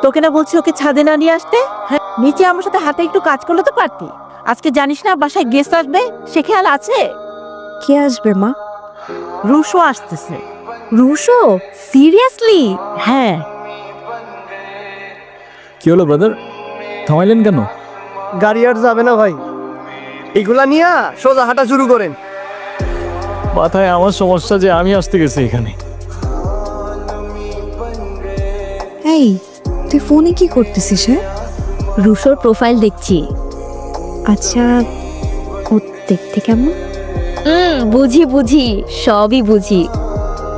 তোকে না বলছি ওকে ছাদে না নিয়ে আসতে? হ্যাঁ, নিচে আমার সাথে হাতে একটু কাজ করলে তো পারতি। আজকে জানিস না বাসায় গেস্ট আসবে, সে খেয়াল আছে? কে আসবে মা? রুশো আসতেছে। রুশো? সিরিয়াসলি? হ্যাঁ। কি হলো ব্রাদার, থামাইলেন কেন? গাড়ি আর যাবে না ভাই, এগুলা নিয়ে সোজা হাঁটা শুরু করেন। মাথায় আমার সমস্যা যে আমি আসতে গেছি এখানে। এই, তুই ফোনে কি করতেছিস? হ্যাঁ, রুশোর প্রোফাইল দেখছি। আচ্ছা, ও দেখতে কেমন? বুঝি বুঝি, সবই বুঝি।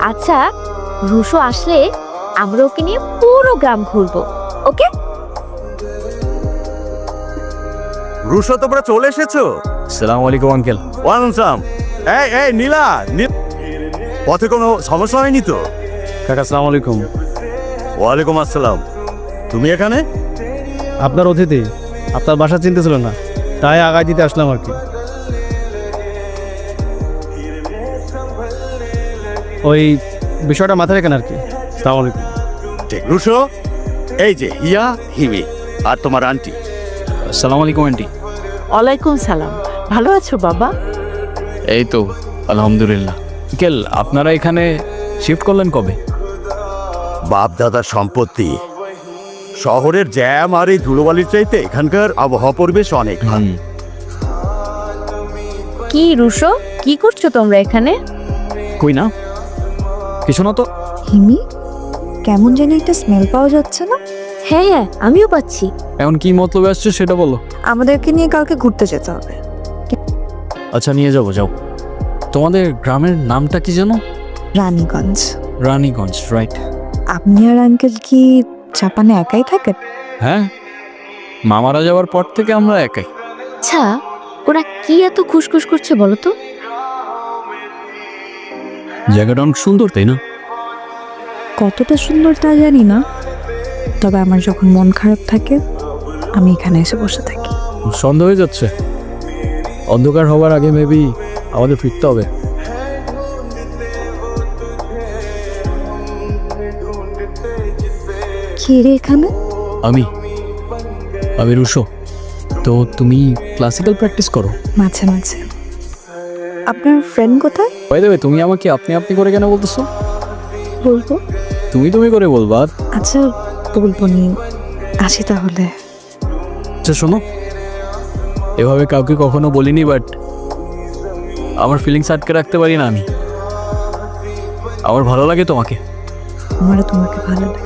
আচ্ছা, রুশো আসলে আমরা ওকে নিয়ে পুরো গ্রাম ঘুরবো, ওকে? রুশো, তোমরা চলে এসেছো? আসসালামু আলাইকুম আঙ্কেল। ওয়ালাইকুম সালাম। এই নীলা, পথে কোনো সমস্যা হয়নি তো? কাকা আসসালামু আলাইকুম। ওয়ালাইকুম আসসালাম। তুমি এখানে? আপনার অতিথি, আপনার বাসা চিনতে ছিল না, তাই আগায় দিতে আসলাম আর কি। ওই বিষয়টা মাথায় রাখেন আর কি। আসসালামু আলাইকুম। ঠিক। রুশো, এই যে হিয়া, হিমি আর তোমার আন্টি। আসসালামু আলাইকুম আন্টি। ওয়ালাইকুম সালাম। ভালো আছো বাবা? এই তো আলহামদুলিল্লাহ। আঙ্কেল, আপনারা এখানে শিফট করলেন কবে? বাপ দাদার সম্পত্তি। শহরের জ্যাম আর এই ধুলোবালির চাইতে এখানকার আবহাওয়া পরিবেশ অনেক ভালো। কি রুশো, কি করছো তোমরা এখানে? কই না, কিছু না তো। হিমি, কেমন যেন একটা স্মেল পাওয়া যাচ্ছে না? হ্যাঁ, আমিও পাচ্ছি। এখন কি মতলবে আসছে সেটা বলো। আমাদেরকে নিয়ে কালকে ঘুরতে যেতে হবে। আচ্ছা, নিয়ে যাবো, যাও। তোমাদের গ্রামের নামটা কি জানো? রানীগঞ্জ। রানীগঞ্জ, রাইট। আপনি আর আঙ্কেল কি জাপানে একাই থাকেন? হ্যাঁ, মামারা যাওয়ার পর থেকে আমরা একাই। আচ্ছা, ওরা কি এত খুশখুশ করছে বলো তো? জায়গাটা অনেক সুন্দর, তাই না? কতটা সুন্দর তা জানি না, তবে আমার যখন মন খারাপ থাকে আমি এখানে এসে বসে থাকি। সন্ধ্যা হয়ে যাচ্ছে, অন্ধকার হওয়ার আগে মেবি আমাদের ফিরতে হবে। কে রে এখানে? আমি আমি রুশো। তো তুমি ক্লাসিক্যাল প্র্যাকটিস করো? মাঝে মাঝে। আপনার ফ্রেন্ড কোথায়? বাই দ্য ওয়ে, তুমি আমাকে আপনি আপনি করে কেন বলতেছো? বলবো। তুমি করে বলবা। আচ্ছা, বলবো নি। আসি তাহলে। আচ্ছা শোনো, এভাবে কাউকে কখনো বলিনি, বাট আমার ফিলিংস আটকে রাখতে পারি না আমি। আমার ভালো লাগে তোমাকে। আমারও তোমাকে ভালো লাগে।